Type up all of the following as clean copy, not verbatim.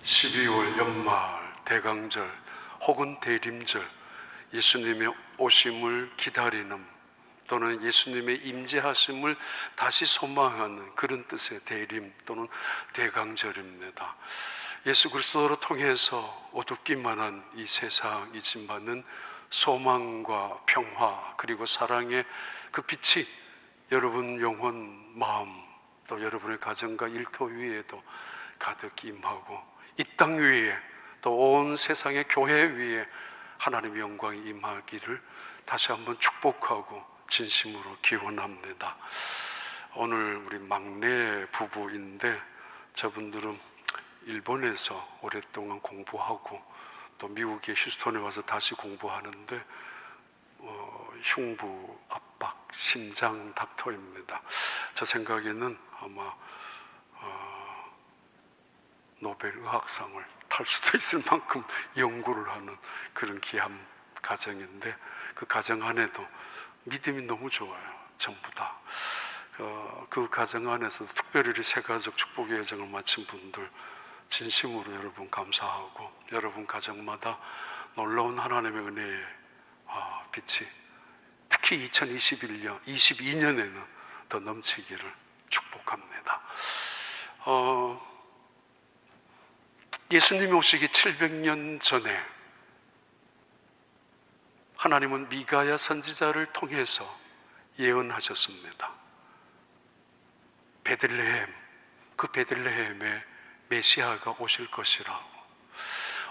12월 연말, 대강절 혹은 대림절, 예수님의 오심을 기다리는 또는 예수님의 임재하심을 다시 소망하는 그런 뜻의 대림 또는 대강절입니다. 예수 그리스도를 통해서 어둡기만 한 이 세상이지만은 소망과 평화 그리고 사랑의 그 빛이 여러분 영혼, 마음 또 여러분의 가정과 일터 위에도 가득 임하고 이 땅 위에 또 온 세상의 교회 위에 하나님의 영광이 임하기를 다시 한번 축복하고 진심으로 기원합니다. 오늘 우리 막내 부부인데 저분들은 일본에서 오랫동안 공부하고 또 미국의 휴스턴에 와서 다시 공부하는데 흉부 압박 심장 닥터입니다. 저 생각에는 아마 노벨 의학상을 탈 수도 있을 만큼 연구를 하는 그런 귀한 가정인데 그 가정 안에도 믿음이 너무 좋아요. 전부 다. 그 가정 안에서 특별히 새가족 축복의 여정을 마친 분들 진심으로 여러분 감사하고 여러분 가정마다 놀라운 하나님의 은혜의 빛이 특히 2022년에는 더 넘치기를 축복합니다. 예수님이 오시기 700년 전에 하나님은 미가야 선지자를 통해서 예언하셨습니다. 베들레헴, 그 베들레헴에 메시아가 오실 것이라고,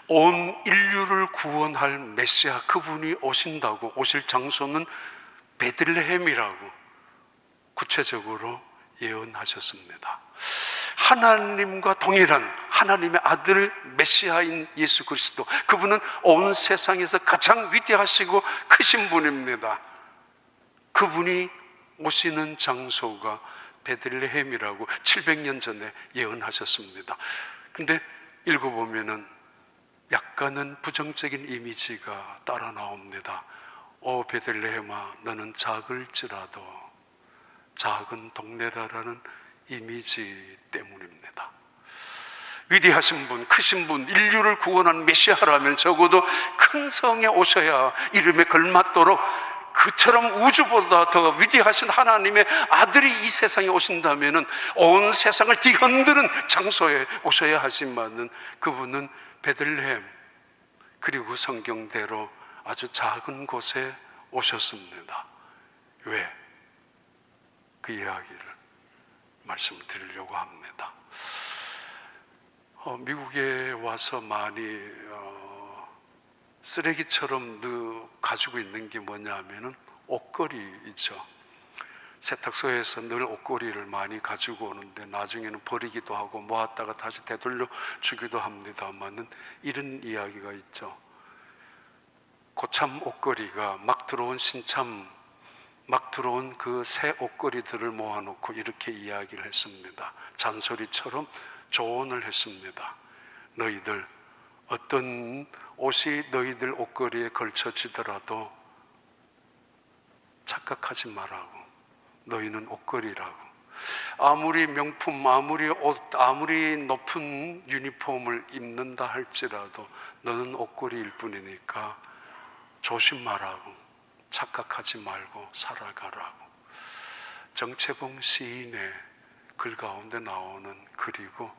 온 인류를 구원할 메시아 그분이 오신다고, 오실 장소는 베들레헴이라고 구체적으로 예언하셨습니다. 하나님과 동일한 하나님의 아들 메시아인 예수 그리스도, 그분은 온 세상에서 가장 위대하시고 크신 분입니다. 그분이 오시는 장소가 베들레헴이라고 700년 전에 예언하셨습니다. 근데 읽어보면은 약간은 부정적인 이미지가 따라 나옵니다. 오 베들레헴아, 너는 작을지라도 작은 동네라라는 이미지 때문입니다. 위대하신 분, 크신 분, 인류를 구원한 메시아라면 적어도 큰 성에 오셔야 이름에 걸맞도록 그처럼 우주보다 더 위대하신 하나님의 아들이 이 세상에 오신다면 온 세상을 뒤흔드는 장소에 오셔야 하지만은 그분은 베들레헴, 그리고 성경대로 아주 작은 곳에 오셨습니다. 왜? 그 이야기를 말씀드리려고 합니다. 미국에 와서 많이 쓰레기처럼 가지고 있는 게 뭐냐 하면은 옷걸이 있죠. 세탁소에서 늘 옷걸이를 많이 가지고 오는데 나중에는 버리기도 하고 모았다가 다시 되돌려 주기도 합니다만은 이런 이야기가 있죠. 고참 옷걸이가 막 들어온 신참, 막 들어온 그 새 옷걸이들을 모아놓고 이렇게 이야기를 했습니다. 잔소리처럼 조언을 했습니다. 너희들 어떤 옷이 너희들 옷걸이에 걸쳐지더라도 착각하지 말라고. 너희는 옷걸이라고. 아무리 명품, 아무리 옷, 아무리 높은 유니폼을 입는다 할지라도 너는 옷걸이일 뿐이니까 조심하라고. 착각하지 말고 살아가라고. 정채봉 시인의 글 가운데 나오는 글이고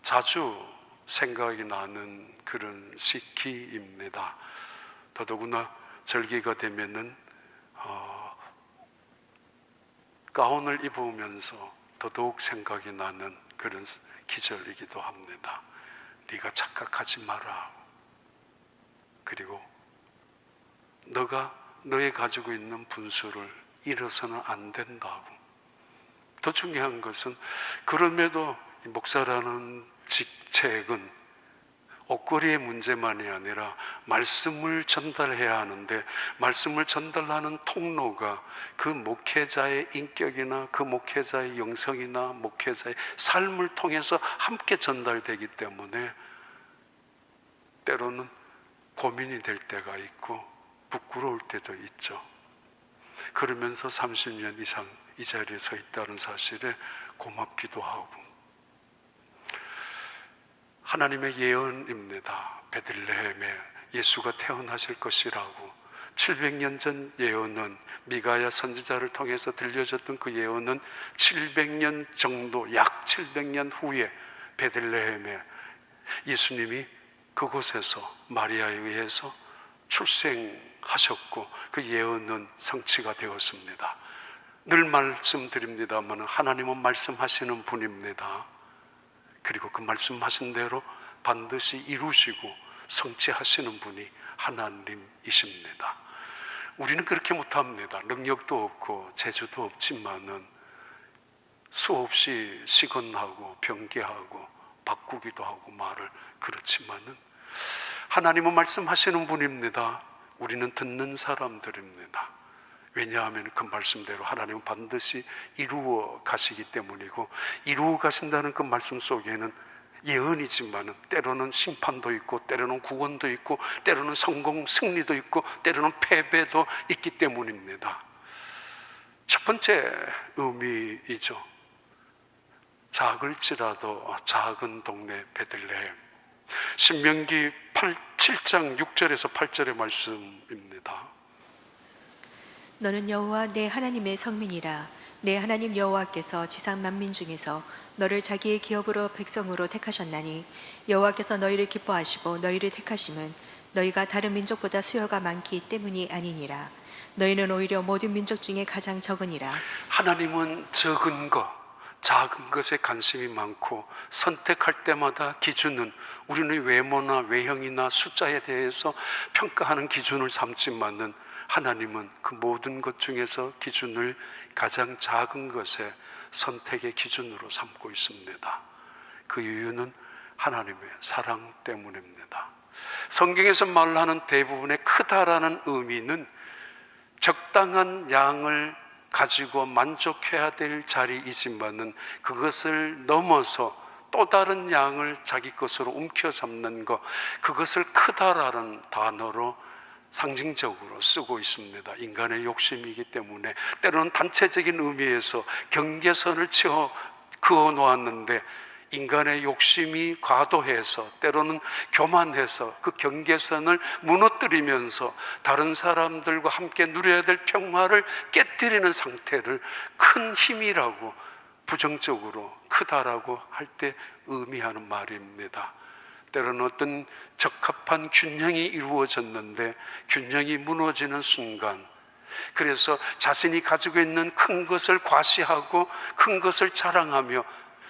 자주 생각이 나는 그런 시기입니다. 더더구나 절기가 되면은 가운을 입으면서 더더욱 생각이 나는 그런 기절이기도 합니다. 네가 착각하지 마라. 그리고 너가 너의 가지고 있는 분수를 잃어서는 안 된다고. 더 중요한 것은 그럼에도 목사라는 직책은 옷걸이의 문제만이 아니라 말씀을 전달해야 하는데 말씀을 전달하는 통로가 그 목회자의 인격이나 그 목회자의 영성이나 목회자의 삶을 통해서 함께 전달되기 때문에 때로는 고민이 될 때가 있고 부끄러울 때도 있죠. 그러면서 30년 이상 이 자리에 서 있다는 사실에 고맙기도 하고, 하나님의 예언입니다. 베들레헴에 예수가 태어나실 것이라고 700년 전 예언은, 미가야 선지자를 통해서 들려졌던 그 예언은 700년 정도, 약 700년 후에 베들레헴에 예수님이 그곳에서 마리아에 의해서 출생하셨고 그 예언은 성취가 되었습니다. 늘 말씀드립니다만 하나님은 말씀하시는 분입니다. 그리고 그 말씀하신 대로 반드시 이루시고 성취하시는 분이 하나님이십니다. 우리는 그렇게 못합니다. 능력도 없고 재주도 없지만은 수없이 시건하고 변개하고 바꾸기도 하고 말을, 그렇지만은 하나님은 말씀하시는 분입니다. 우리는 듣는 사람들입니다. 왜냐하면 그 말씀대로 하나님은 반드시 이루어 가시기 때문이고, 이루어 가신다는 그 말씀 속에는 예언이지만 때로는 심판도 있고 때로는 구원도 있고 때로는 성공, 승리도 있고 때로는 패배도 있기 때문입니다. 첫 번째 의미이죠. 작을지라도 작은 동네 베들레헴. 신명기 7장 6절에서 8절의 말씀입니다. 너는 여호와 내 하나님의 성민이라. 내 하나님 여호와께서 지상 만민 중에서 너를 자기의 기업으로 백성으로 택하셨나니, 여호와께서 너희를 기뻐하시고 너희를 택하심은 너희가 다른 민족보다 수요가 많기 때문이 아니니라. 너희는 오히려 모든 민족 중에 가장 적으니라. 하나님은 적은 것, 작은 것에 관심이 많고 선택할 때마다 기준은 우리는 외모나 외형이나 숫자에 대해서 평가하는 기준을 삼지만은 하나님은 그 모든 것 중에서 기준을 가장 작은 것에 선택의 기준으로 삼고 있습니다. 그 이유는 하나님의 사랑 때문입니다. 성경에서 말하는 대부분의 크다라는 의미는 적당한 양을 가지고 만족해야 될 자리이지만은 그것을 넘어서 또 다른 양을 자기 것으로 움켜잡는 것, 그것을 크다라는 단어로 상징적으로 쓰고 있습니다. 인간의 욕심이기 때문에 때로는 단체적인 의미에서 경계선을 그어 놓았는데 인간의 욕심이 과도해서 때로는 교만해서 그 경계선을 무너뜨리면서 다른 사람들과 함께 누려야 될 평화를 깨뜨리는 상태를 큰 힘이라고, 부정적으로 크다라고 할 때 의미하는 말입니다. 때로는 어떤 적합한 균형이 이루어졌는데 균형이 무너지는 순간, 그래서 자신이 가지고 있는 큰 것을 과시하고 큰 것을 자랑하며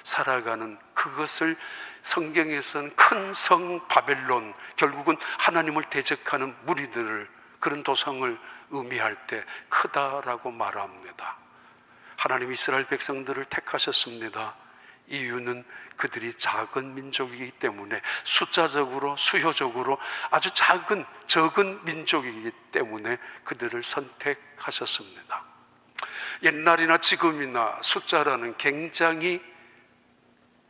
살아가는, 그것을 성경에서는 큰 성 바벨론, 결국은 하나님을 대적하는 무리들을, 그런 도성을 의미할 때 크다라고 말합니다. 하나님 이스라엘 백성들을 택하셨습니다. 이유는 그들이 작은 민족이기 때문에, 숫자적으로 수효적으로 아주 적은 민족이기 때문에 그들을 선택하셨습니다. 옛날이나 지금이나 숫자라는 굉장히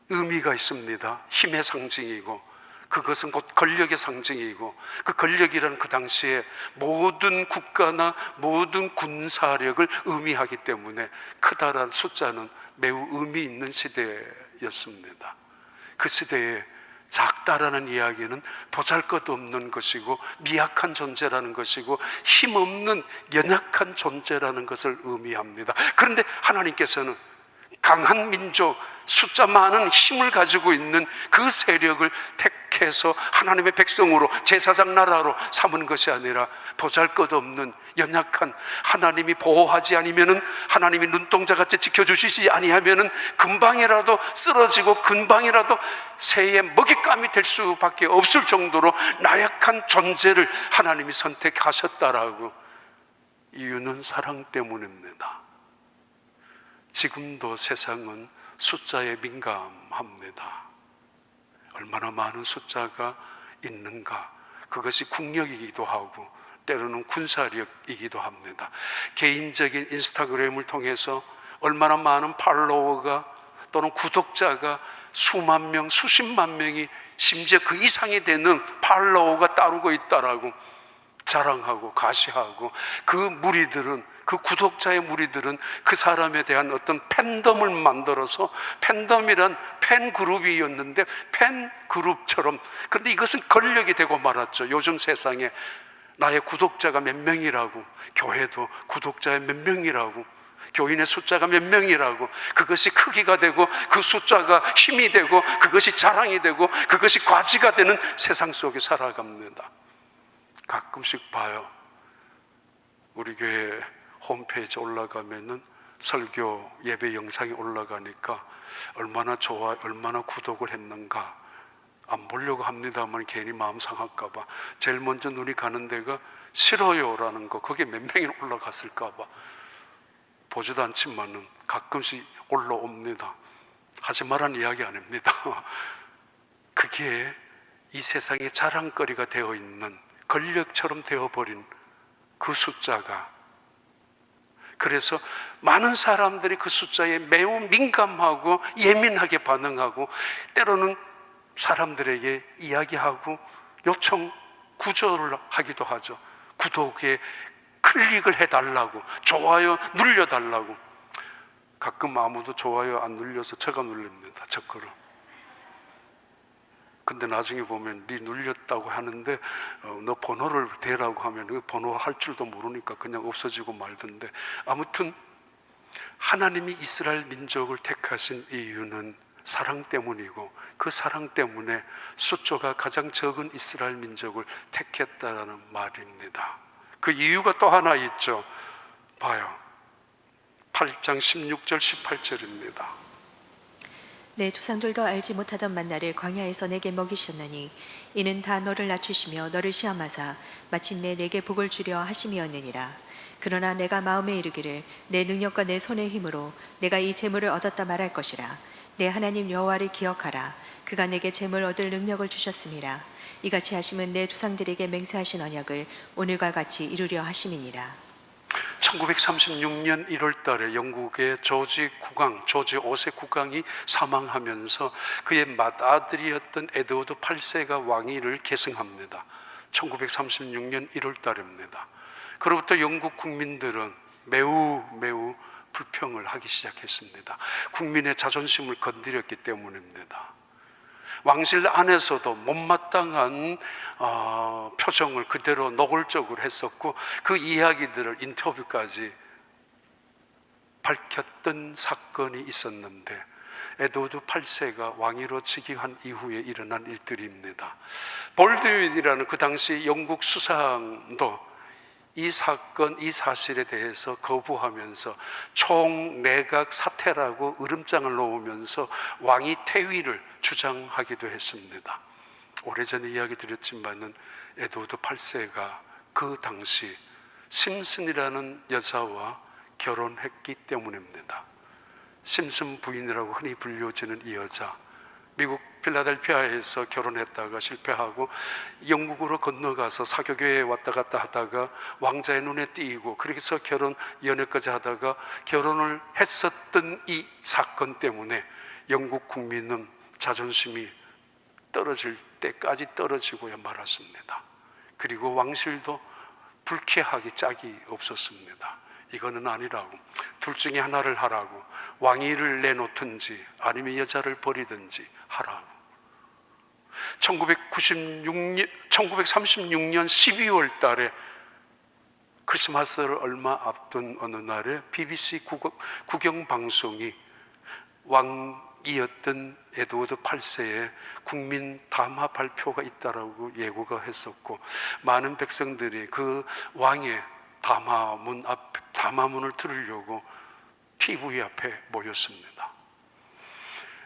의미가 있습니다. 힘의 상징이고 그것은 곧 권력의 상징이고, 그 권력이라는 그 당시에 모든 국가나 모든 군사력을 의미하기 때문에 크다라는 숫자는 매우 의미 있는 시대였습니다. 그 시대에 작다라는 이야기는 보잘것없는 것이고 미약한 존재라는 것이고 힘없는 연약한 존재라는 것을 의미합니다. 그런데 하나님께서는 강한 민족, 숫자 많은 힘을 가지고 있는 그 세력을 택해서 하나님의 백성으로, 제사장 나라로 삼은 것이 아니라 보잘것없는 연약한, 하나님이 보호하지 않으면은, 하나님이 눈동자같이 지켜주시지 아니하면은 금방이라도 쓰러지고 금방이라도 새의 먹잇감이 될 수밖에 없을 정도로 나약한 존재를 하나님이 선택하셨다라고. 이유는 사랑 때문입니다. 지금도 세상은 숫자에 민감합니다. 얼마나 많은 숫자가 있는가, 그것이 국력이기도 하고 때로는 군사력이기도 합니다. 개인적인 인스타그램을 통해서 얼마나 많은 팔로워가 또는 구독자가 수만 명, 수십만 명이, 심지어 그 이상이 되는 팔로워가 따르고 있다라고 자랑하고 가시하고, 그 무리들은, 그 구독자의 무리들은 그 사람에 대한 어떤 팬덤을 만들어서, 팬덤이란 팬그룹이었는데 팬그룹처럼, 그런데 이것은 권력이 되고 말았죠. 요즘 세상에 나의 구독자가 몇 명이라고, 교회도 구독자의 몇 명이라고, 교인의 숫자가 몇 명이라고, 그것이 크기가 되고, 그 숫자가 힘이 되고, 그것이 자랑이 되고, 그것이 과지가 되는 세상 속에 살아갑니다. 가끔씩 봐요. 우리 교회 홈페이지 올라가면은 설교 예배 영상이 올라가니까 얼마나 좋아, 얼마나 구독을 했는가 안 보려고 합니다만, 괜히 마음 상할까봐 제일 먼저 눈이 가는 데가 싫어요라는 거, 그게 몇 명이 올라갔을까봐 보지도 않지만은 가끔씩 올라옵니다. 하지 말라는 이야기 아닙니다. 그게 이 세상에 자랑거리가 되어 있는, 권력처럼 되어버린 그 숫자가, 그래서 많은 사람들이 그 숫자에 매우 민감하고 예민하게 반응하고, 때로는 사람들에게 이야기하고 요청, 구조를 하기도 하죠. 구독에 클릭을 해달라고, 좋아요 눌러달라고. 가끔 아무도 좋아요 안 눌려서 제가 눌립니다, 저 거를. 근데 나중에 보면 네 눌렸다고 하는데 너 번호를 대라고 하면 그 번호 할 줄도 모르니까 그냥 없어지고 말던데, 아무튼 하나님이 이스라엘 민족을 택하신 이유는 사랑 때문이고, 그 사랑 때문에 숫자가 가장 적은 이스라엘 민족을 택했다라는 말입니다. 그 이유가 또 하나 있죠. 봐요. 8장 16절 18절입니다. 내 조상들도 알지 못하던 만나를 광야에서 내게 먹이셨나니 이는 다 너를 낮추시며 너를 시험하사 마침내 내게 복을 주려 하심이었느니라. 그러나 내가 마음에 이르기를 내 능력과 내 손의 힘으로 내가 이 재물을 얻었다 말할 것이라. 내 하나님 여호와를 기억하라. 그가 내게 재물 얻을 능력을 주셨음이라. 이같이 하심은 내 조상들에게 맹세하신 언약을 오늘과 같이 이루려 하심이니라. 1936년 1월 달에 영국의 조지 5세 국왕이 사망하면서 그의 맏아들이었던 에드워드 8세가 왕위를 계승합니다. 1936년 1월 달입니다. 그로부터 영국 국민들은 매우 불평을 하기 시작했습니다. 국민의 자존심을 건드렸기 때문입니다. 왕실 안에서도 못마땅한 표정을 그대로 노골적으로 했었고, 그 이야기들을 인터뷰까지 밝혔던 사건이 있었는데, 에드워드 8세가 왕위로 즉위한 이후에 일어난 일들입니다. 볼드윈이라는 그 당시 영국 수상도 이 사건, 이 사실에 대해서 거부하면서 총내각 사퇴라고 으름장을 놓으면서 왕위 퇴위를 주장하기도 했습니다. 오래전에 이야기 드렸지만은 에드워드 8세가 그 당시 심슨이라는 여자와 결혼했기 때문입니다. 심슨 부인이라고 흔히 불려지는 이 여자, 미국 필라델피아에서 결혼했다가 실패하고 영국으로 건너가서 사교교회에 왔다 갔다 하다가 왕자의 눈에 띄고, 그래서 결혼 연애까지 하다가 결혼을 했었던 이 사건 때문에 영국 국민은 자존심이 떨어질 때까지 떨어지고야 말았습니다. 그리고 왕실도 불쾌하기 짝이 없었습니다. 이거는 아니라고, 둘 중에 하나를 하라고, 왕위를 내놓든지 아니면 여자를 버리든지 하라고. 1936년 12월 달에 크리스마스를 얼마 앞둔 어느 날에 BBC 국영방송이 왕이었던 에드워드 8세의 국민 담화 발표가 있다라고 예고가 했었고, 많은 백성들이 그 왕의 담화문을 들으려고 TV 앞에 모였습니다.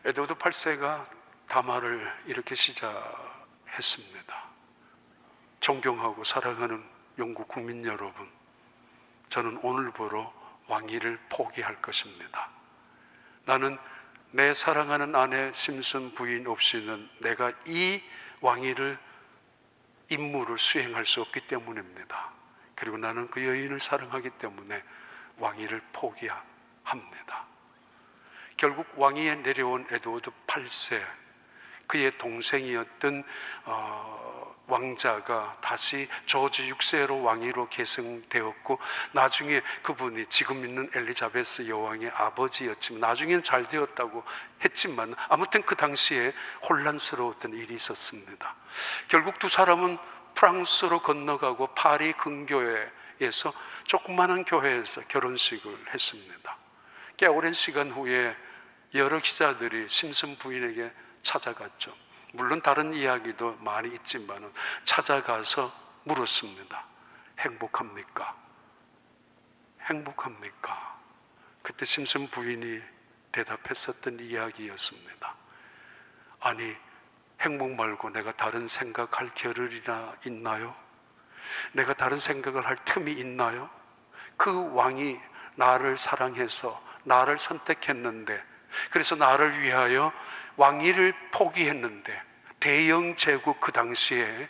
에드워드 8세가 담화를 이렇게 시작했습니다. 존경하고 사랑하는 영국 국민 여러분, 저는 오늘부로 왕위를 포기할 것입니다. 나는 내 사랑하는 아내 심슨 부인 없이는 내가 이 왕위를 임무를 수행할 수 없기 때문입니다. 그리고 나는 그 여인을 사랑하기 때문에 왕위를 포기합니다. 결국 왕위에 내려온 에드워드 8세, 그의 동생이었던 왕자가 다시 조지 6세로 왕위로 계승되었고, 나중에 그분이 지금 있는 엘리자베스 여왕의 아버지였지만 나중에는 잘 되었다고 했지만, 아무튼 그 당시에 혼란스러웠던 일이 있었습니다. 결국 두 사람은 프랑스로 건너가고 파리 근교회에서 조그마한 교회에서 결혼식을 했습니다. 꽤 오랜 시간 후에 여러 기자들이 심슨 부인에게 찾아갔죠. 물론 다른 이야기도 많이 있지만 찾아가서 물었습니다. 행복합니까? 행복합니까? 그때 심슨 부인이 대답했었던 이야기였습니다. 아니, 행복 말고 내가 다른 생각할 겨를이나 있나요? 내가 다른 생각을 할 틈이 있나요? 그 왕이 나를 사랑해서 나를 선택했는데, 그래서 나를 위하여 왕위를 포기했는데, 대영 제국 그 당시에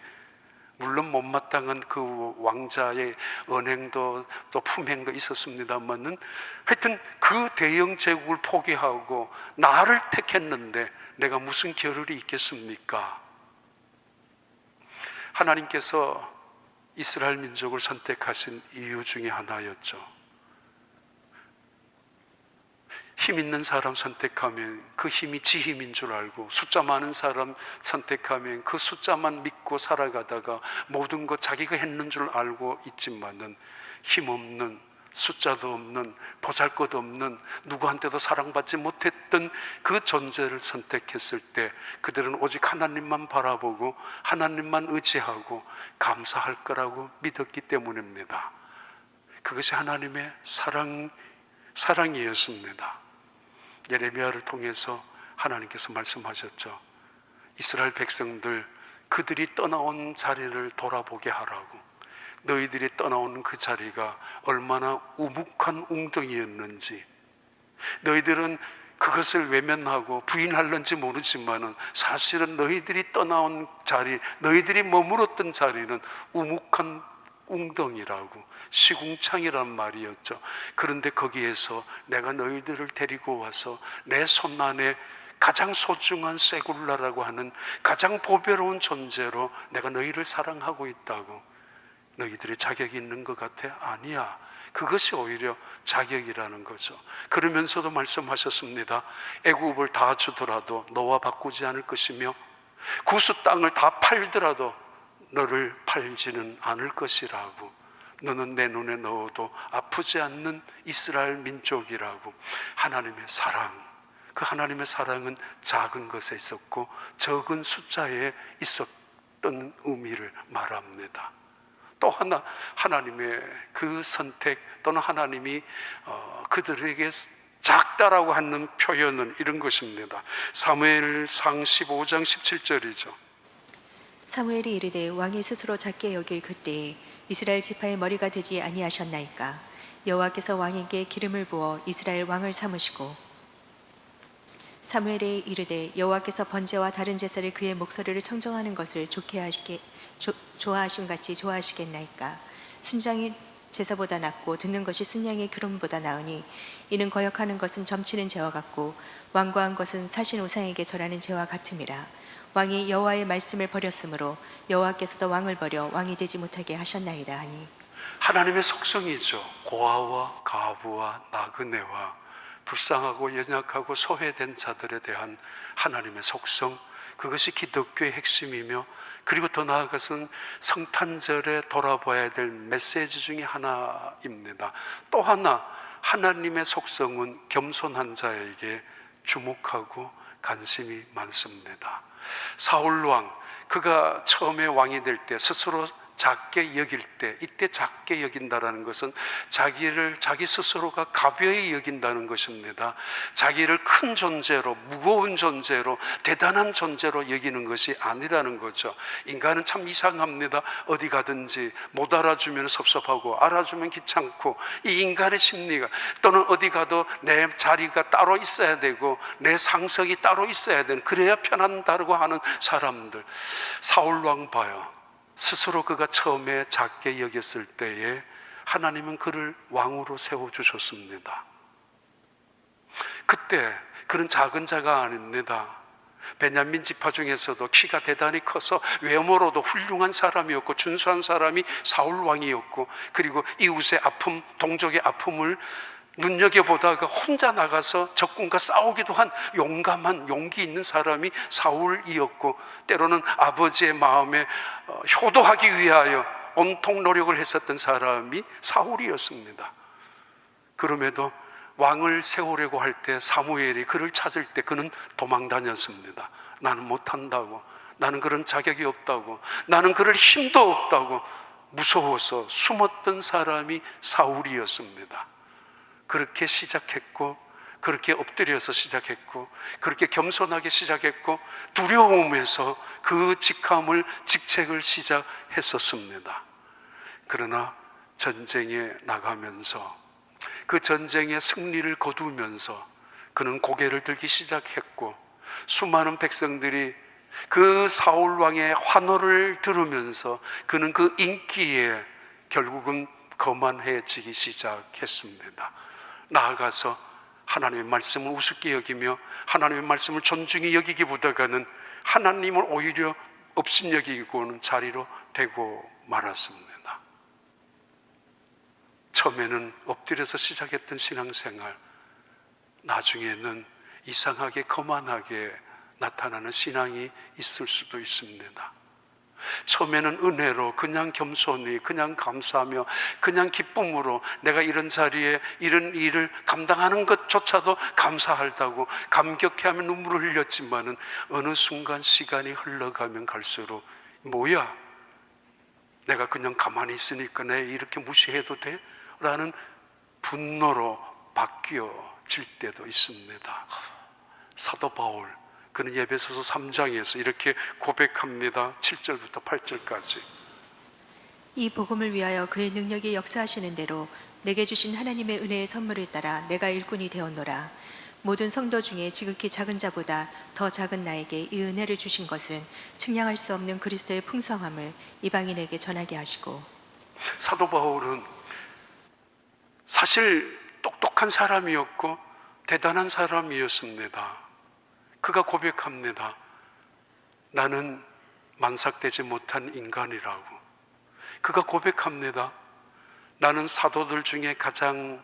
물론 못마땅한 그 왕자의 언행도 또 품행도 있었습니다만은, 하여튼 그 대영 제국을 포기하고 나를 택했는데 내가 무슨 겨를이 있겠습니까? 하나님께서 이스라엘 민족을 선택하신 이유 중에 하나였죠. 힘 있는 사람 선택하면 그 힘이 지 힘인 줄 알고, 숫자 많은 사람 선택하면 그 숫자만 믿고 살아가다가 모든 것 자기가 했는 줄 알고 있지만은, 힘없는, 숫자도 없는, 보잘것없는, 누구한테도 사랑받지 못했던 그 존재를 선택했을 때 그들은 오직 하나님만 바라보고 하나님만 의지하고 감사할 거라고 믿었기 때문입니다. 그것이 하나님의 사랑이었습니다. 예레미야를 통해서 하나님께서 말씀하셨죠. 이스라엘 백성들, 그들이 떠나온 자리를 돌아보게 하라고. 너희들이 떠나오는 그 자리가 얼마나 우묵한 웅덩이였는지, 너희들은 그것을 외면하고 부인할는지 모르지만 사실은 너희들이 떠나온 자리, 너희들이 머물었던 자리는 우묵한 웅덩이라고, 시궁창이란 말이었죠. 그런데 거기에서 내가 너희들을 데리고 와서 내 손안에 가장 소중한 세굴라라고 하는 가장 보배로운 존재로 내가 너희를 사랑하고 있다고. 너희들이 자격이 있는 것 같아? 아니야. 그것이 오히려 자격이라는 거죠. 그러면서도 말씀하셨습니다. 애굽을 다 주더라도 너와 바꾸지 않을 것이며, 구스 땅을 다 팔더라도 너를 팔지는 않을 것이라고. 너는 내 눈에 넣어도 아프지 않는 이스라엘 민족이라고. 하나님의 사랑, 그 하나님의 사랑은 작은 것에 있었고 적은 숫자에 있었던 의미를 말합니다. 또 하나, 하나님의 그 선택, 또는 하나님이 그들에게 작다라고 하는 표현은 이런 것입니다. 사무엘상 15장 17절이죠. 사무엘이 이르되 왕이 스스로 작게 여길 그때에 이스라엘 지파의 머리가 되지 아니하셨나이까. 여호와께서 왕에게 기름을 부어 이스라엘 왕을 삼으시고, 사무엘이 이르되 여호와께서 번제와 다른 제사를 그의 목소리를 청정하는 것을 좋아하심 같이 좋아하시겠나이까. 순장이 제사보다 낫고 듣는 것이 순양의 기름보다 나으니, 이는 거역하는 것은 점치는 죄와 같고 완고한 것은 사신 우상에게 절하는 죄와 같음이라. 왕이 여호와의 말씀을 버렸으므로 여호와께서도 왕을 버려 왕이 되지 못하게 하셨나이다 하니, 하나님의 속성이죠. 고아와 가부와 나그네와 불쌍하고 연약하고 소외된 자들에 대한 하나님의 속성, 그것이 기독교의 핵심이며, 그리고 더 나아가서는 성탄절에 돌아봐야 될 메시지 중에 하나입니다. 또 하나, 하나님의 속성은 겸손한 자에게 주목하고 관심이 많습니다. 사울 왕, 그가 처음에 왕이 될 때 스스로 작게 여길 때, 이때 작게 여긴다라는 것은 자기 스스로가 가벼이 여긴다는 것입니다. 자기를 큰 존재로, 무거운 존재로, 대단한 존재로 여기는 것이 아니라는 거죠. 인간은 참 이상합니다. 어디 가든지 못 알아주면 섭섭하고 알아주면 귀찮고, 이 인간의 심리가, 또는 어디 가도 내 자리가 따로 있어야 되고 내 상석이 따로 있어야 되는, 그래야 편한다고 하는 사람들. 사울 왕 봐요. 스스로 그가 처음에 작게 여겼을 때에 하나님은 그를 왕으로 세워주셨습니다. 그때 그는 작은 자가 아닙니다. 베냐민 지파 중에서도 키가 대단히 커서 외모로도 훌륭한 사람이었고 준수한 사람이 사울 왕이었고, 그리고 이웃의 아픔, 동족의 아픔을 눈여겨보다가 혼자 나가서 적군과 싸우기도 한 용감한 용기 있는 사람이 사울이었고, 때로는 아버지의 마음에 효도하기 위하여 온통 노력을 했었던 사람이 사울이었습니다. 그럼에도 왕을 세우려고 할 때 사무엘이 그를 찾을 때 그는 도망 다녔습니다. 나는 못한다고, 나는 그런 자격이 없다고, 나는 그럴 힘도 없다고 무서워서 숨었던 사람이 사울이었습니다. 그렇게 시작했고, 그렇게 엎드려서 시작했고, 그렇게 겸손하게 시작했고, 두려움에서 그 직책을 시작했었습니다. 그러나 전쟁에 나가면서 그 전쟁의 승리를 거두면서 그는 고개를 들기 시작했고, 수많은 백성들이 그 사울 왕의 환호를 들으면서 그는 그 인기에 결국은 거만해지기 시작했습니다. 나아가서 하나님의 말씀을 우습게 여기며 하나님의 말씀을 존중히 여기기보다는 하나님을 오히려 업신여기고는 자리로 대고 말았습니다. 처음에는 엎드려서 시작했던 신앙생활, 나중에는 이상하게 거만하게 나타나는 신앙이 있을 수도 있습니다. 처음에는 은혜로 그냥 겸손히, 그냥 감사하며, 그냥 기쁨으로 내가 이런 자리에 이런 일을 감당하는 것조차도 감사하다고 감격해하며 눈물을 흘렸지만은 어느 순간 시간이 흘러가면 갈수록 뭐야? 내가 그냥 가만히 있으니까 내 이렇게 무시해도 돼? 라는 분노로 바뀌어질 때도 있습니다. 사도 바울, 그는 에베소서 3장에서 이렇게 고백합니다. 7절부터 8절까지. 이 복음을 위하여 그의 능력이 역사하시는 대로 내게 주신 하나님의 은혜의 선물을 따라 내가 일꾼이 되었노라. 모든 성도 중에 지극히 작은 자보다 더 작은 나에게 이 은혜를 주신 것은 측량할 수 없는 그리스도의 풍성함을 이방인에게 전하게 하시고. 사도 바울은 사실 똑똑한 사람이었고 대단한 사람이었습니다. 그가 고백합니다. 나는 만삭되지 못한 인간이라고. 그가 고백합니다. 나는 사도들 중에 가장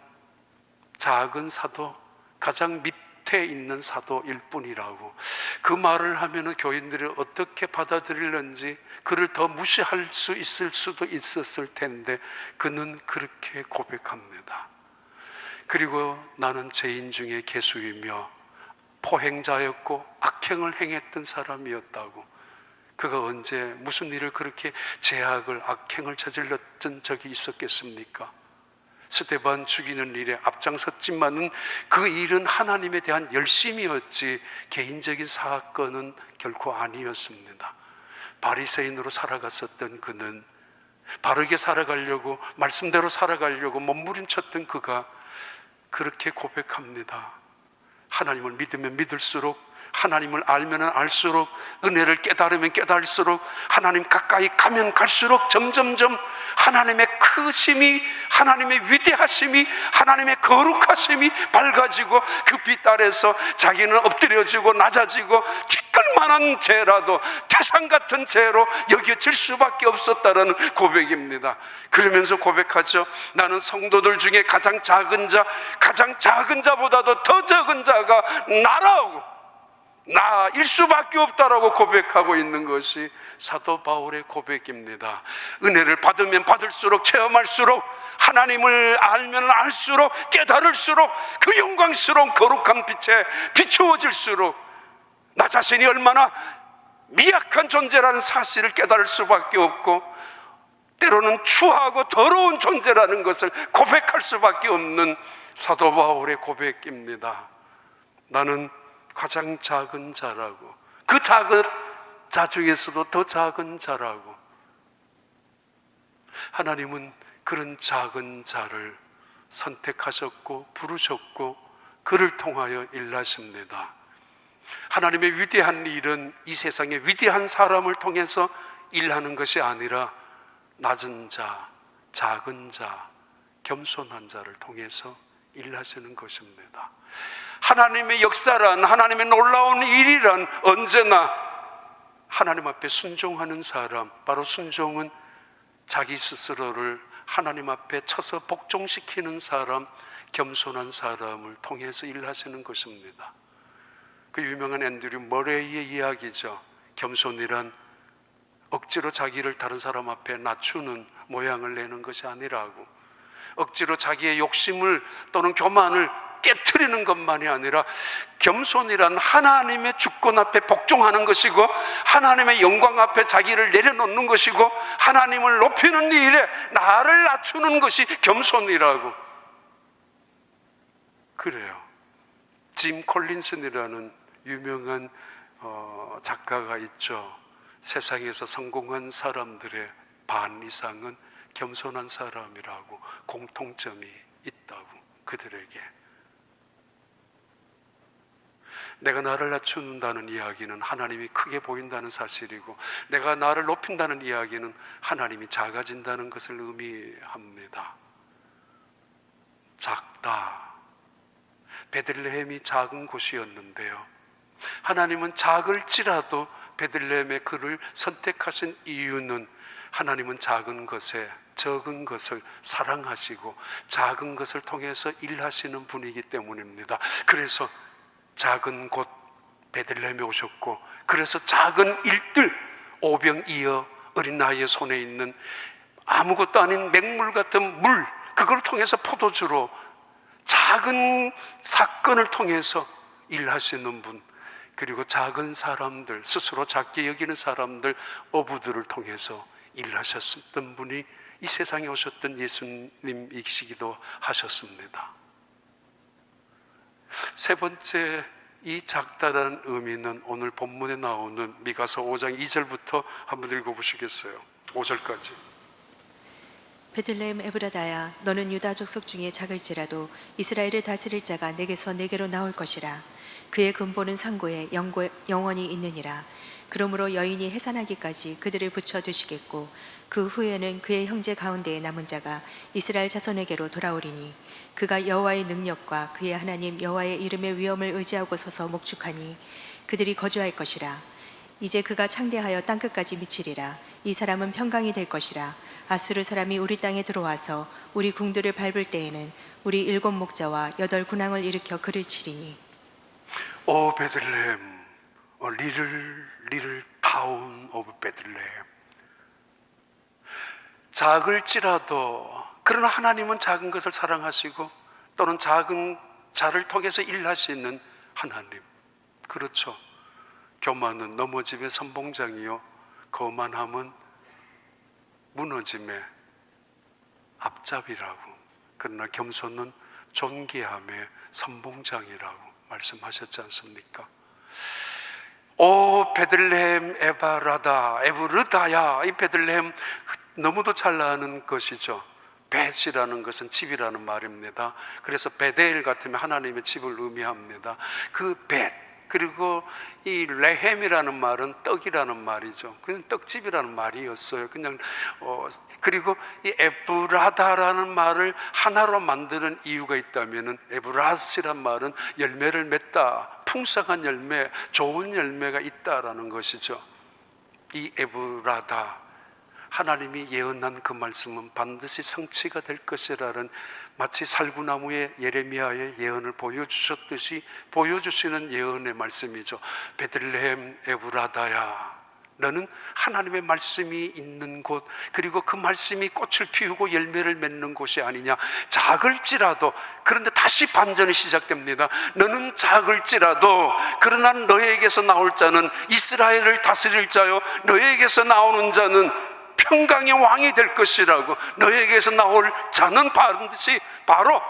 작은 사도, 가장 밑에 있는 사도일 뿐이라고. 그 말을 하면 교인들이 어떻게 받아들일는지, 그를 더 무시할 수 있을 수도 있었을 텐데 그는 그렇게 고백합니다. 그리고 나는 죄인 중에 괴수이며 포행자였고 악행을 행했던 사람이었다고. 그가 언제 무슨 일을 그렇게 죄악을, 악행을 저질렀던 적이 있었겠습니까? 스데반 죽이는 일에 앞장섰지만은 그 일은 하나님에 대한 열심이었지 개인적인 사건은 결코 아니었습니다. 바리새인으로 살아갔었던 그는, 바르게 살아가려고, 말씀대로 살아가려고 몸부림쳤던 그가 그렇게 고백합니다. 하나님을 믿으면 믿을수록, 하나님을 알면 알수록, 은혜를 깨달으면 깨달을수록, 하나님 가까이 가면 갈수록 점점점 하나님의 크심이, 하나님의 위대하심이, 하나님의 거룩하심이 밝아지고 그 빛 아래서 자기는 엎드려지고 낮아지고 티끌만한 죄라도 태산 같은 죄로 여겨질 수밖에 없었다는 고백입니다. 그러면서 고백하죠. 나는 성도들 중에 가장 작은 자, 가장 작은 자보다도 더 적은 자가 나라고, 나일 수밖에 없다라고 고백하고 있는 것이 사도 바울의 고백입니다. 은혜를 받으면 받을수록, 체험할수록, 하나님을 알면 알수록, 깨달을수록 그 영광스러운 거룩한 빛에 비추어질수록 나 자신이 얼마나 미약한 존재라는 사실을 깨달을 수밖에 없고, 때로는 추하고 더러운 존재라는 것을 고백할 수밖에 없는 사도 바울의 고백입니다. 나는 가장 작은 자라고, 그 작은 자 중에서도 더 작은 자라고. 하나님은 그런 작은 자를 선택하셨고 부르셨고 그를 통하여 일하십니다. 하나님의 위대한 일은 이 세상의 위대한 사람을 통해서 일하는 것이 아니라 낮은 자, 작은 자, 겸손한 자를 통해서 일하시는 것입니다. 하나님의 역사란, 하나님의 놀라운 일이란 언제나 하나님 앞에 순종하는 사람, 바로 순종은 자기 스스로를 하나님 앞에 쳐서 복종시키는 사람, 겸손한 사람을 통해서 일하시는 것입니다. 그 유명한 앤드류 머레이의 이야기죠. 겸손이란 억지로 자기를 다른 사람 앞에 낮추는 모양을 내는 것이 아니라고, 억지로 자기의 욕심을 또는 교만을 깨트리는 것만이 아니라 겸손이란 하나님의 주권 앞에 복종하는 것이고, 하나님의 영광 앞에 자기를 내려놓는 것이고, 하나님을 높이는 일에 나를 낮추는 것이 겸손이라고. 그래요. 짐 콜린슨이라는 유명한 작가가 있죠. 세상에서 성공한 사람들의 반 이상은 겸손한 사람이라고 공통점이 있다고, 그들에게. 내가 나를 낮춘다는 이야기는 하나님이 크게 보인다는 사실이고, 내가 나를 높인다는 이야기는 하나님이 작아진다는 것을 의미합니다. 작다. 베들레헴이 작은 곳이었는데요, 하나님은 작을지라도 베들레헴의 그를 선택하신 이유는 하나님은 작은 것에, 적은 것을 사랑하시고 작은 것을 통해서 일하시는 분이기 때문입니다. 그래서 작은 곳 베들레헴에 오셨고, 그래서 작은 일들, 오병이어 어린 나이의 손에 있는 아무것도 아닌 맹물 같은 물, 그걸 통해서 포도주로 작은 사건을 통해서 일하시는 분, 그리고 작은 사람들, 스스로 작게 여기는 사람들, 어부들을 통해서 일하셨던 분이 이 세상에 오셨던 예수님이시기도 하셨습니다. 세 번째, 이 작다라는 의미는 오늘 본문에 나오는 미가서 5장 2절부터 한번 읽어보시겠어요? 5절까지. 베들레헴 에브라다야, 너는 유다 족속 중에 작을지라도 이스라엘을 다스릴 자가 내게서 내게로 나올 것이라. 그의 근본은 상고에 영원히 있느니라. 그러므로 여인이 해산하기까지 그들을 붙여두시겠고, 그 후에는 그의 형제 가운데에 남은 자가 이스라엘 자손에게로 돌아오리니, 그가 여호와의 능력과 그의 하나님 여호와의 이름의 위엄을 의지하고 서서 목축하니 그들이 거주할 것이라. 이제 그가 창대하여 땅끝까지 미치리라. 이 사람은 평강이 될 것이라. 아수르 사람이 우리 땅에 들어와서 우리 궁들을 밟을 때에는 우리 7 목자와 8 군왕을 일으켜 그를 치리니. 오 베들레헴, 리틀 타운 오브 베들레헴. 작을지라도, 그러나 하나님은 작은 것을 사랑하시고 또는 작은 자를 통해서 일하시는 하나님. 그렇죠. 교만은 넘어짐의 선봉장이요, 거만함은 무너짐의 앞잡이라고. 그러나 겸손은 존귀함의 선봉장이라고 말씀하셨지 않습니까? 오 베들레헴 에브르다야. 이 베들레헴 너무도 잘 나는 것이죠. 벳이라는 것은 집이라는 말입니다. 그래서 베델 같으면 하나님의 집을 의미합니다. 그 벳, 그리고 이 레헴이라는 말은 떡이라는 말이죠. 그냥 떡집이라는 말이었어요. 그냥 그리고 이 에브라다라는 말을 하나로 만드는 이유가 있다면은, 에브라스란 말은 열매를 맺다, 풍성한 열매, 좋은 열매가 있다라는 것이죠. 이 에브라다, 하나님이 예언한 그 말씀은 반드시 성취가 될 것이라는, 마치 살구나무의 예레미야의 예언을 보여주셨듯이 보여주시는 예언의 말씀이죠. 베들레헴 에브라다야, 너는 하나님의 말씀이 있는 곳, 그리고 그 말씀이 꽃을 피우고 열매를 맺는 곳이 아니냐. 작을지라도, 그런데 다시 반전이 시작됩니다. 너는 작을지라도, 그러나 너에게서 나올 자는 이스라엘을 다스릴 자요, 너에게서 나오는 자는 평강의 왕이 될 것이라고. 너에게서 나올 자는 반드시 바로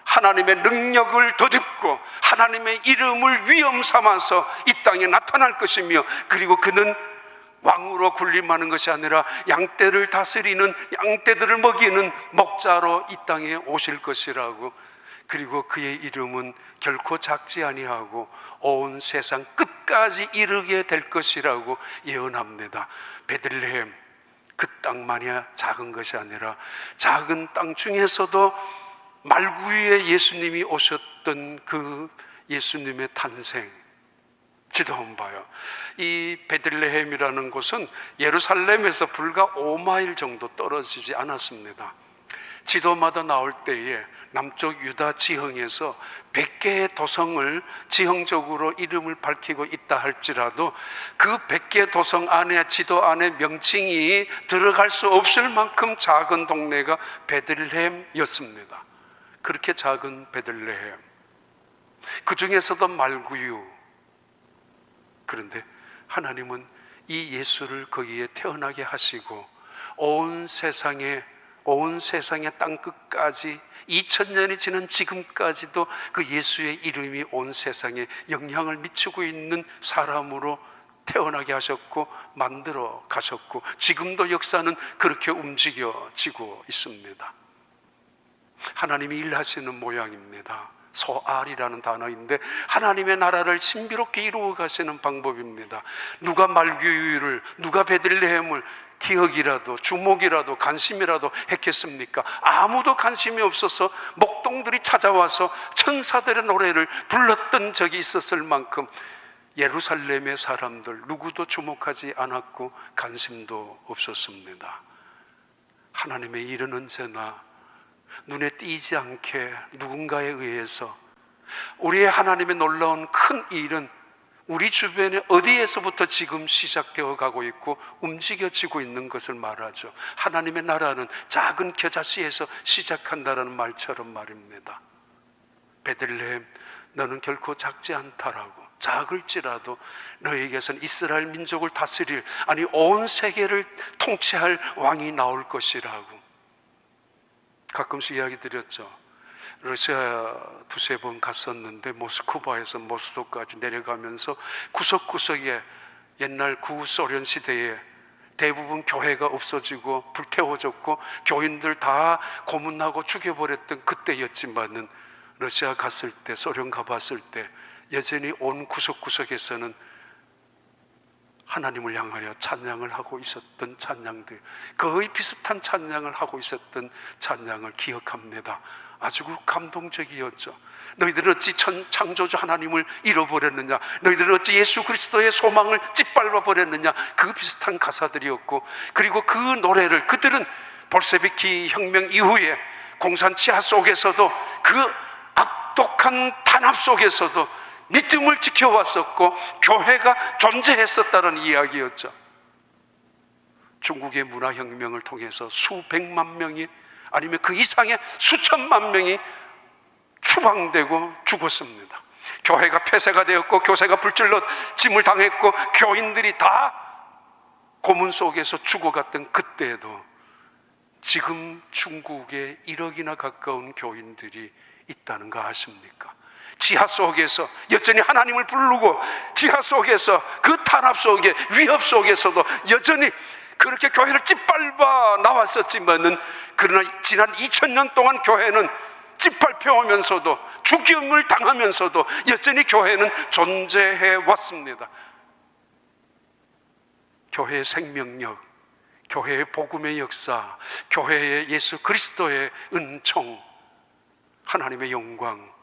하나님의 능력을 덧입고 하나님의 이름을 위엄 삼아서 이 땅에 나타날 것이며, 그리고 그는 왕으로 군림하는 것이 아니라 양떼를 다스리는, 양떼들을 먹이는 목자로 이 땅에 오실 것이라고. 그리고 그의 이름은 결코 작지 아니하고 온 세상 끝까지 이르게 될 것이라고 예언합니다. 베들레헴, 그 땅만이 작은 것이 아니라 작은 땅 중에서도 말구유에 예수님이 오셨던 그 예수님의 탄생, 지도 한번 봐요. 이 베들레헴이라는 곳은 예루살렘에서 불과 5마일 정도 떨어지지 않았습니다. 지도마다 나올 때에 남쪽 유다 지형에서 100개의 도성을 지형적으로 이름을 밝히고 있다 할지라도 그 100개 도성 안에, 지도 안에 명칭이 들어갈 수 없을 만큼 작은 동네가 베들레헴이었습니다. 그렇게 작은 베들레헴, 그 중에서도 말구유. 그런데 하나님은 이 예수를 거기에 태어나게 하시고 온 세상의 땅끝까지 2000년이 지난 지금까지도 그 예수의 이름이 온 세상에 영향을 미치고 있는 사람으로 태어나게 하셨고 만들어 가셨고, 지금도 역사는 그렇게 움직여지고 있습니다. 하나님이 일하시는 모양입니다. 소알이라는 단어인데 하나님의 나라를 신비롭게 이루어 가시는 방법입니다. 누가 말구유를, 누가 베들레헴을 기억이라도 주목이라도 관심이라도 했겠습니까? 아무도 관심이 없어서 목동들이 찾아와서 천사들의 노래를 불렀던 적이 있었을 만큼 예루살렘의 사람들 누구도 주목하지 않았고 관심도 없었습니다. 하나님의 일은 언제나 눈에 띄지 않게 누군가에 의해서, 우리의 하나님의 놀라운 큰 일은 우리 주변에 어디에서부터 지금 시작되어 가고 있고 움직여지고 있는 것을 말하죠. 하나님의 나라는 작은 겨자씨에서 시작한다라는 말처럼 말입니다. 베들레헴, 너는 결코 작지 않다라고, 작을지라도 너에게선 이스라엘 민족을 다스릴, 아니 온 세계를 통치할 왕이 나올 것이라고. 가끔씩 이야기 드렸죠. 러시아 두세 번 갔었는데 모스크바에서 모스도까지 내려가면서 구석구석에 옛날 구소련 시대에 대부분 교회가 없어지고 불태워졌고 교인들 다 고문하고 죽여버렸던 그때였지만은, 러시아 갔을 때, 소련 가봤을 때 여전히 온 구석구석에서는 하나님을 향하여 찬양을 하고 있었던 찬양들, 거의 비슷한 찬양을 하고 있었던 찬양을 기억합니다. 아주 감동적이었죠. 너희들은 어찌 창조주 하나님을 잃어버렸느냐, 너희들은 어찌 예수 그리스도의 소망을 짓밟아 버렸느냐, 그 비슷한 가사들이었고, 그리고 그 노래를 그들은 볼셰비키 혁명 이후에 공산 치하 속에서도, 그 악독한 탄압 속에서도 믿음을 지켜왔었고 교회가 존재했었다는 이야기였죠. 중국의 문화혁명을 통해서 수백만 명이, 아니면 그 이상의 수천만 명이 추방되고 죽었습니다. 교회가 폐쇄가 되었고 교세가 불질러 짐을 당했고 교인들이 다 고문 속에서 죽어갔던 그때에도 지금 중국에 1억이나 가까운 교인들이 있다는 거 아십니까? 지하 속에서 여전히 하나님을 부르고, 지하 속에서 그 탄압 속에, 위협 속에서도 여전히 그렇게 교회를 짓밟아 나왔었지만은, 그러나 지난 2000년 동안 교회는 짓밟혀오면서도, 죽임을 당하면서도 여전히 교회는 존재해 왔습니다. 교회의 생명력, 교회의 복음의 역사, 교회의 예수 그리스도의 은총, 하나님의 영광,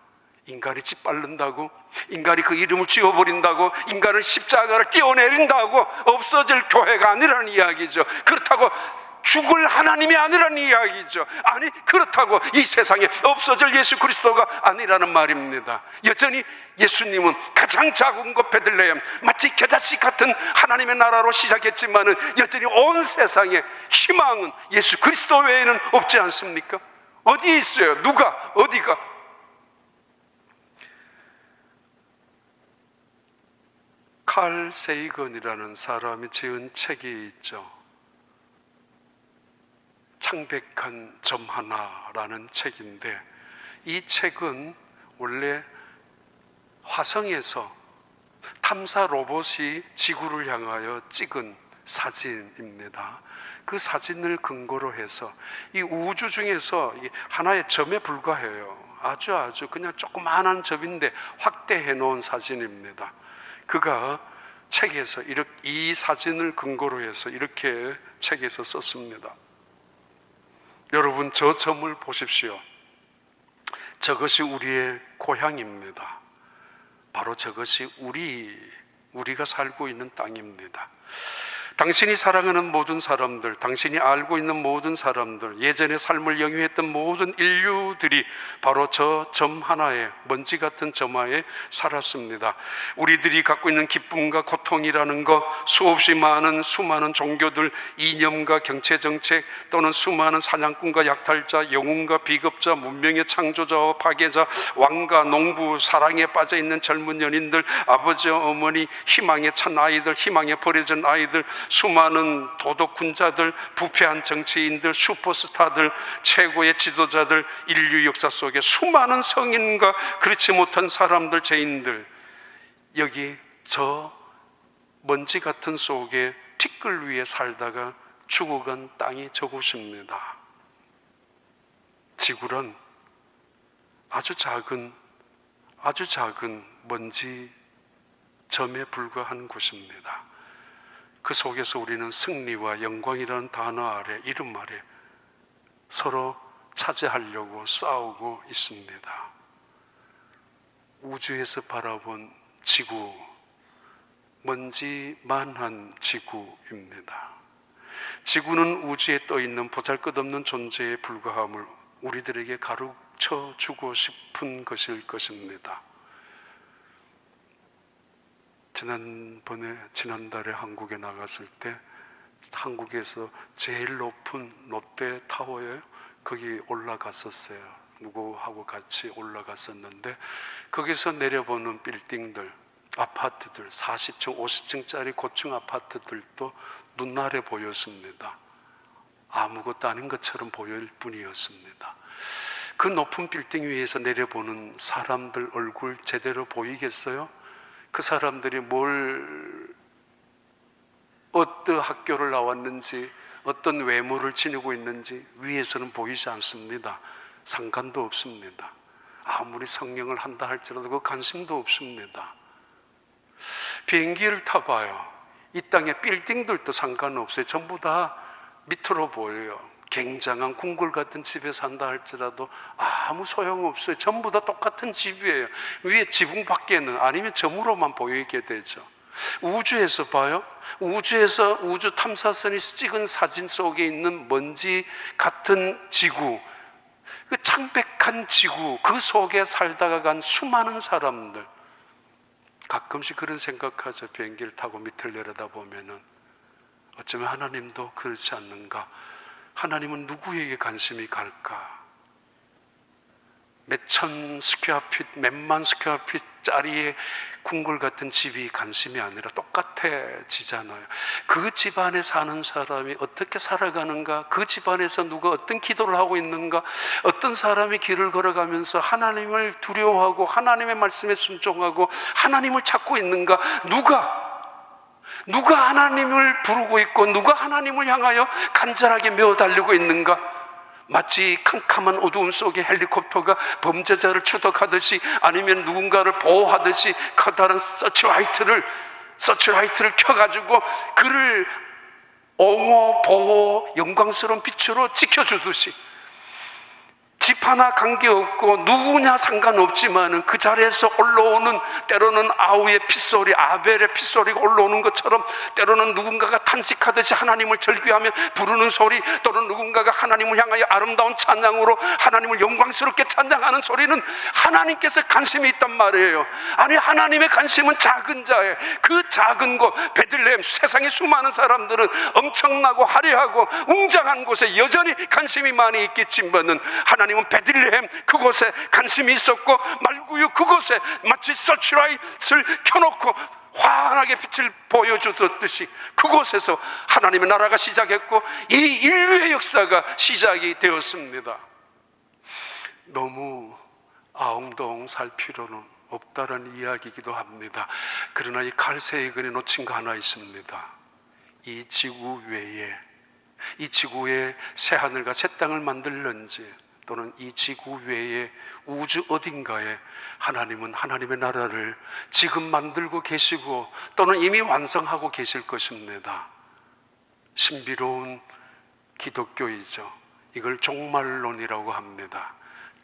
인간이 짓밟는다고, 인간이 그 이름을 지워버린다고, 인간을 십자가를 띄워내린다고 없어질 교회가 아니라는 이야기죠. 그렇다고 죽을 하나님이 아니라는 이야기죠. 아니, 그렇다고 이 세상에 없어질 예수 그리스도가 아니라는 말입니다. 여전히 예수님은 가장 작은 곳 베들레헴, 마치 겨자씨 같은 하나님의 나라로 시작했지만은 여전히 온 세상에 희망은 예수 그리스도 외에는 없지 않습니까? 어디에 있어요? 누가? 어디가? 칼 세이건이라는 사람이 지은 책이 있죠. 창백한 점 하나라는 책인데, 이 책은 원래 화성에서 탐사 로봇이 지구를 향하여 찍은 사진입니다. 그 사진을 근거로 해서 이 우주 중에서 하나의 점에 불과해요. 아주 그냥 조그마한 점인데 확대해 놓은 사진입니다. 그가 책에서 이 사진을 근거로 해서 이렇게 책에서 썼습니다. 여러분, 저 점을 보십시오. 저것이 우리의 고향입니다. 바로 저것이 우리가 살고 있는 땅입니다. 당신이 사랑하는 모든 사람들, 당신이 알고 있는 모든 사람들, 예전에 삶을 영위했던 모든 인류들이 바로 저 점 하나에, 먼지 같은 점 하에 살았습니다. 우리들이 갖고 있는 기쁨과 고통이라는 것, 수없이 많은 수많은 종교들, 이념과 경제정책, 또는 수많은 사냥꾼과 약탈자, 영웅과 비겁자, 문명의 창조자와 파괴자, 왕과 농부, 사랑에 빠져있는 젊은 연인들, 아버지와 어머니, 희망에 찬 아이들, 희망에 버려진 아이들, 수많은 도덕군자들, 부패한 정치인들, 슈퍼스타들, 최고의 지도자들, 인류 역사 속에 수많은 성인과 그렇지 못한 사람들, 죄인들, 여기 저 먼지 같은 속에 티끌 위에 살다가 죽어간 땅이 저곳입니다. 지구란 아주 작은 먼지 점에 불과한 곳입니다. 그 속에서 우리는 승리와 영광이라는 단어 아래, 이름 아래 서로 차지하려고 싸우고 있습니다. 우주에서 바라본 지구, 먼지만한 지구입니다. 지구는 우주에 떠있는 보잘것없는 존재에 불과함을 우리들에게 가르쳐 주고 싶은 것일 것입니다. 지난달에 한국에 나갔을 때 한국에서 제일 높은 롯데타워에 거기 올라갔었어요. 누구하고 같이 올라갔었는데 거기서 내려보는 빌딩들, 아파트들, 40층, 50층짜리 고층 아파트들도 눈날에 보였습니다. 아무것도 아닌 것처럼 보일 뿐이었습니다. 그 높은 빌딩 위에서 내려보는 사람들 얼굴 제대로 보이겠어요? 그 사람들이 어떤 학교를 나왔는지, 어떤 외모를 지니고 있는지 위에서는 보이지 않습니다. 상관도 없습니다. 아무리 성령을 한다 할지라도 그 관심도 없습니다. 비행기를 타봐요. 이 땅의 빌딩들도 상관없어요. 전부 다 밑으로 보여요. 굉장한 궁궐 같은 집에 산다 할지라도 아무 소용없어요. 전부 다 똑같은 집이에요. 위에 지붕 밖에는 아니면 점으로만 보이게 되죠. 우주에서 봐요. 우주에서 우주 탐사선이 찍은 사진 속에 있는 먼지 같은 지구, 그 창백한 지구, 그 속에 살다가 간 수많은 사람들, 가끔씩 그런 생각하죠. 비행기를 타고 밑을 내려다보면은 어쩌면 하나님도 그렇지 않는가? 하나님은 누구에게 관심이 갈까? 몇천 스퀘어핏, 몇만 스퀘어핏짜리의 궁궐 같은 집이 관심이 아니라 똑같아지잖아요. 그 집안에 사는 사람이 어떻게 살아가는가? 그 집안에서 누가 어떤 기도를 하고 있는가? 어떤 사람이 길을 걸어가면서 하나님을 두려워하고 하나님의 말씀에 순종하고 하나님을 찾고 있는가? 누가 하나님을 부르고 있고 누가 하나님을 향하여 간절하게 메어 달리고 있는가? 마치 캄캄한 어두움 속에 헬리콥터가 범죄자를 추적하듯이, 아니면 누군가를 보호하듯이 커다란 서치라이트를 켜가지고 그를 옹호, 보호, 영광스러운 빛으로 지켜주듯이, 집 하나 관계없고 누구냐 상관없지만 그 자리에서 올라오는, 때로는 아우의 핏소리, 아벨의 핏소리가 올라오는 것처럼, 때로는 누군가가 탄식하듯이 하나님을 절규하며 부르는 소리, 또는 누군가가 하나님을 향하여 아름다운 찬양으로 하나님을 영광스럽게 찬양하는 소리는 하나님께서 관심이 있단 말이에요. 아니, 하나님의 관심은 작은 자에, 그 작은 곳 베들레헴, 세상의 수많은 사람들은 엄청나고 화려하고 웅장한 곳에 여전히 관심이 많이 있겠지만은 하나님은 베들레헴 그곳에 관심이 있었고, 말구유 그곳에 마치 서치라이트를 켜놓고 환하게 빛을 보여주듯이 그곳에서 하나님의 나라가 시작했고 이 인류의 역사가 시작이 되었습니다. 너무 아웅다웅 살 필요는 없다라는 이야기이기도 합니다. 그러나 이 칼세의 근에 놓친 거 하나 있습니다. 이 지구 외에, 이 지구에 새 하늘과 새 땅을 만들는지, 또는 이 지구 외에 우주 어딘가에 하나님은 하나님의 나라를 지금 만들고 계시고 또는 이미 완성하고 계실 것입니다. 신비로운 기독교이죠. 이걸 종말론이라고 합니다.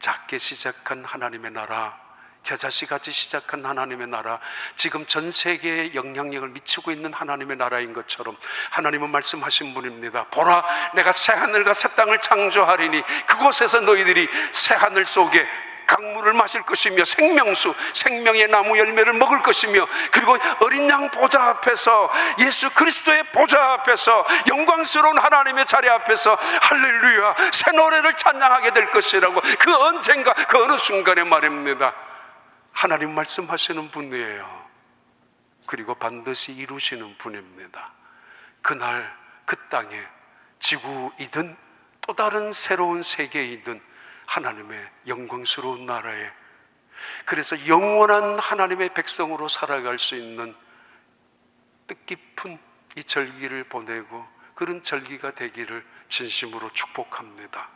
작게 시작한 하나님의 나라, 겨자씨같이 시작한 하나님의 나라, 지금 전 세계에 영향력을 미치고 있는 하나님의 나라인 것처럼 하나님은 말씀하신 분입니다. 보라, 내가 새하늘과 새 땅을 창조하리니 그곳에서 너희들이 새하늘 속에 강물을 마실 것이며 생명수, 생명의 나무 열매를 먹을 것이며, 그리고 어린 양 보좌 앞에서, 예수 그리스도의 보좌 앞에서, 영광스러운 하나님의 자리 앞에서 할렐루야 새 노래를 찬양하게 될 것이라고, 그 언젠가 그 어느 순간에 말입니다. 하나님 말씀하시는 분이에요. 그리고 반드시 이루시는 분입니다. 그날 그 땅에 지구이든 또 다른 새로운 세계이든 하나님의 영광스러운 나라에, 그래서 영원한 하나님의 백성으로 살아갈 수 있는 뜻깊은 이 절기를 보내고 그런 절기가 되기를 진심으로 축복합니다.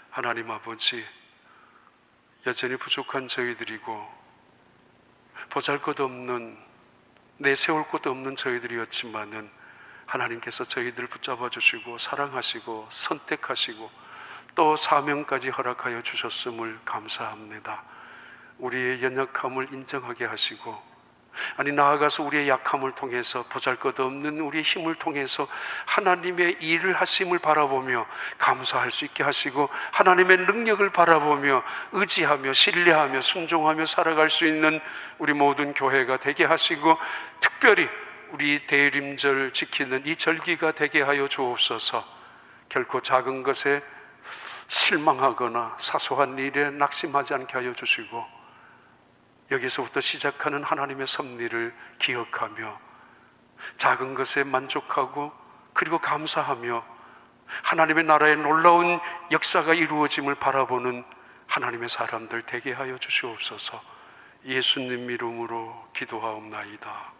하나님 아버지, 여전히 부족한 저희들이고 보잘것없는, 내세울 곳도 없는 저희들이었지만은 하나님께서 저희들을 붙잡아 주시고 사랑하시고 선택하시고 또 사명까지 허락하여 주셨음을 감사합니다. 우리의 연약함을 인정하게 하시고, 아니 나아가서 우리의 약함을 통해서, 보잘것없는 우리의 힘을 통해서 하나님의 일을 하심을 바라보며 감사할 수 있게 하시고, 하나님의 능력을 바라보며 의지하며 신뢰하며 순종하며 살아갈 수 있는 우리 모든 교회가 되게 하시고, 특별히 우리 대림절 지키는 이 절기가 되게 하여 주옵소서. 결코 작은 것에 실망하거나 사소한 일에 낙심하지 않게 하여 주시고, 여기서부터 시작하는 하나님의 섭리를 기억하며 작은 것에 만족하고 그리고 감사하며 하나님의 나라의 놀라운 역사가 이루어짐을 바라보는 하나님의 사람들 되게 하여 주시옵소서. 예수님 이름으로 기도하옵나이다.